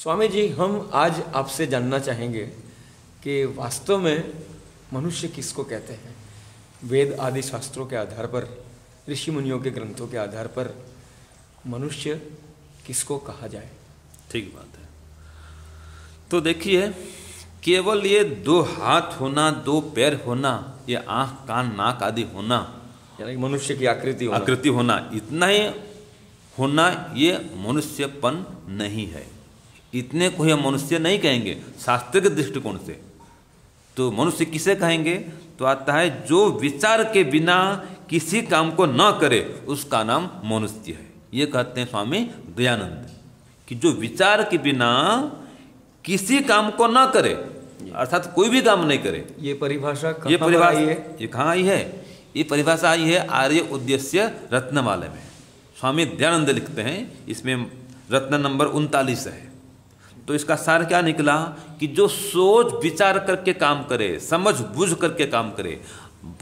स्वामी जी, हम आज आपसे जानना चाहेंगे कि वास्तव में मनुष्य किसको कहते हैं। वेद आदि शास्त्रों के आधार पर, ऋषि मुनियों के ग्रंथों के आधार पर मनुष्य किसको कहा जाए। ठीक बात है। तो देखिए, केवल ये दो हाथ होना, दो पैर होना, ये आँख कान नाक आदि होना, यानी मनुष्य की आकृति होना, इतना ही होना ये मनुष्यपन नहीं है। इतने को ही हम मनुष्य नहीं कहेंगे शास्त्र के दृष्टिकोण से। तो मनुष्य किसे कहेंगे? तो आता है जो विचार के बिना किसी काम को न करे उसका नाम मनुष्य है। ये कहते हैं स्वामी दयानंद कि जो विचार के बिना किसी काम को न करे, अर्थात कोई भी काम नहीं करे। ये परिभाषा ये कहाँ आई है? ये परिभाषा आई है आर्य उद्देश्य रत्नमाला में। स्वामी दयानंद लिखते हैं, इसमें रत्न नंबर 39 है। तो इसका सार क्या निकला कि जो सोच विचार करके काम करे, समझ बुझ करके काम करे,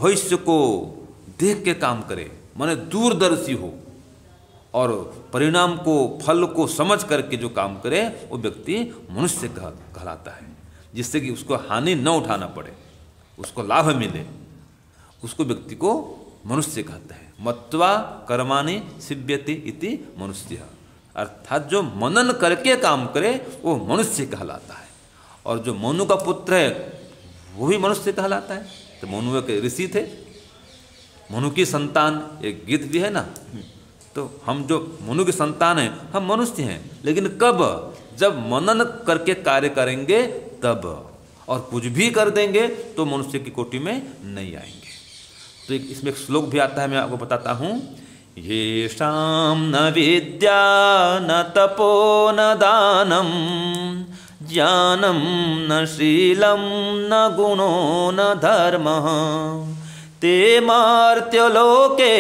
भविष्य को देख के काम करे, माने दूरदर्शी हो और परिणाम को, फल को समझ करके जो काम करे वो व्यक्ति मनुष्य कहलाता है। जिससे कि उसको हानि न उठाना पड़े, उसको लाभ मिले, उसको व्यक्ति को मनुष्य कहते हैं। मत्वा कर्माणि सिद्ध्यति इति मनुष्य, अर्थात जो मनन करके काम करे वो मनुष्य कहलाता है। और जो मनु का पुत्र है वो भी मनुष्य कहलाता है। तो मनु के ऋषि थे, मनु की संतान, एक गीत भी है ना। तो हम जो मनु की संतान हैं, हम मनुष्य हैं। लेकिन कब? जब मनन करके कार्य करेंगे तब, और कुछ भी कर देंगे तो मनुष्य की कोटि में नहीं आएंगे। तो इसमें एक श्लोक भी आता है, मैं आपको बताता हूँ। येषां न विद्या न तपो न दानं ज्ञानं न शीलं न गुणो न धर्मः ते मर्त्यलोके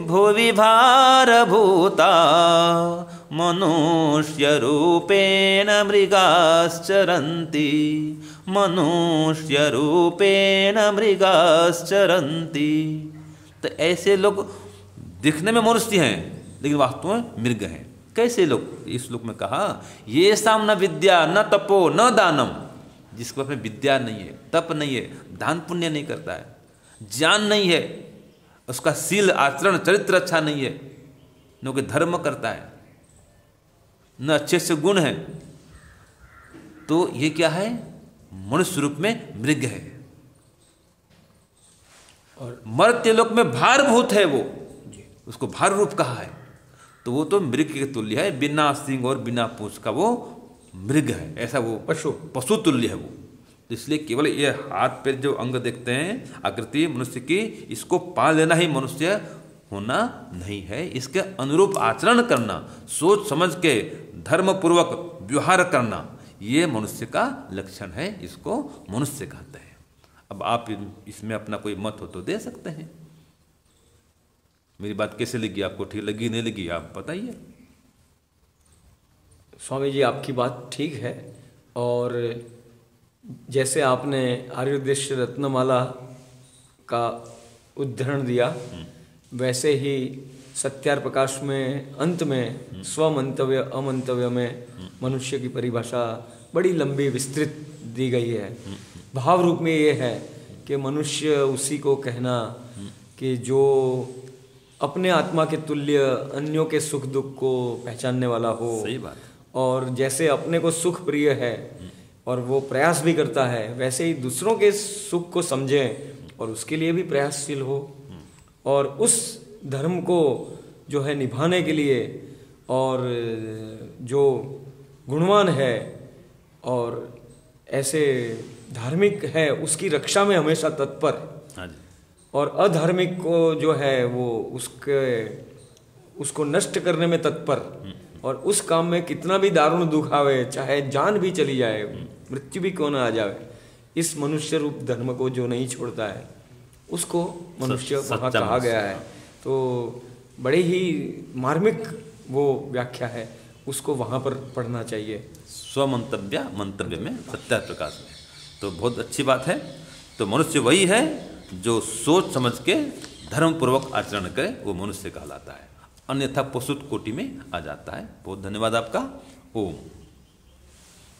भुवि भारभूता मनुष्यरूपेण मृगाश्चरन्ति मनुष्यरूपेण मृगाश्चरन्ति। तो ऐसे लोग दिखने में मनुष्य हैं लेकिन वास्तव में मृग हैं। कैसे लोग? इस श्लोक में कहा, ये साम न विद्या न तपो न दानम, जिसके पास में विद्या नहीं है, तप नहीं है, दान पुण्य नहीं करता है, ज्ञान नहीं है, उसका शील आचरण चरित्र अच्छा नहीं है, न कोई धर्म करता है, न अच्छे से गुण है, तो ये क्या है? मनुष्य रूप में मृग है। और मर्त्य लोक में भारभूत है, वो उसको भार रूप कहा है। तो वो तो मृग के तुल्य है, बिना सिंह और बिना पूंछ का वो मृग है। ऐसा वो पशु तुल्य है वो। तो इसलिए केवल ये हाथ पैर जो अंग देखते हैं, आकृति मनुष्य की, इसको पा लेना ही मनुष्य होना नहीं है। इसके अनुरूप आचरण करना, सोच समझ के धर्म पूर्वक व्यवहार करना, ये मनुष्य का लक्षण है। इसको मनुष्य कहते हैं। अब आप इसमें अपना कोई मत हो तो दे सकते हैं। मेरी बात कैसे लगी आपको? ठीक लगी नहीं लगी आप बताइए। स्वामी जी, आपकी बात ठीक है। और जैसे आपने आर्योद्देश्य रत्नमाला का उद्धरण दिया, वैसे ही सत्यार प्रकाश में अंत में स्वमंतव्य अमंतव्य में मनुष्य की परिभाषा बड़ी लंबी विस्तृत दी गई है। भाव रूप में ये है कि मनुष्य उसी को कहना कि जो अपने आत्मा के तुल्य अन्यों के सुख दुख को पहचानने वाला हो। सही बात। और जैसे अपने को सुख प्रिय है और वो प्रयास भी करता है, वैसे ही दूसरों के सुख को समझे और उसके लिए भी प्रयासशील हो। और उस धर्म को जो है निभाने के लिए, और जो गुणवान है और ऐसे धार्मिक है, उसकी रक्षा में हमेशा तत्पर। हाँ जी। और अधार्मिक को जो है वो उसको नष्ट करने में तत्पर। और उस काम में कितना भी दारुण दुख आवे, चाहे जान भी चली जाए, मृत्यु भी क्यों ना आ जाए, इस मनुष्य रूप धर्म को जो नहीं छोड़ता है उसको मनुष्य वहाँ कहा गया है। तो बड़े ही मार्मिक वो व्याख्या है, उसको वहाँ पर पढ़ना चाहिए। मंतव्य में सत्यार प्रकाश में। तो बहुत अच्छी बात है। तो मनुष्य वही है जो सोच समझ के धर्म पूर्वक आचरण करे, वो मनुष्य कहलाता है। अन्यथा पशु कोटि में आ जाता है। बहुत धन्यवाद आपका। ओम।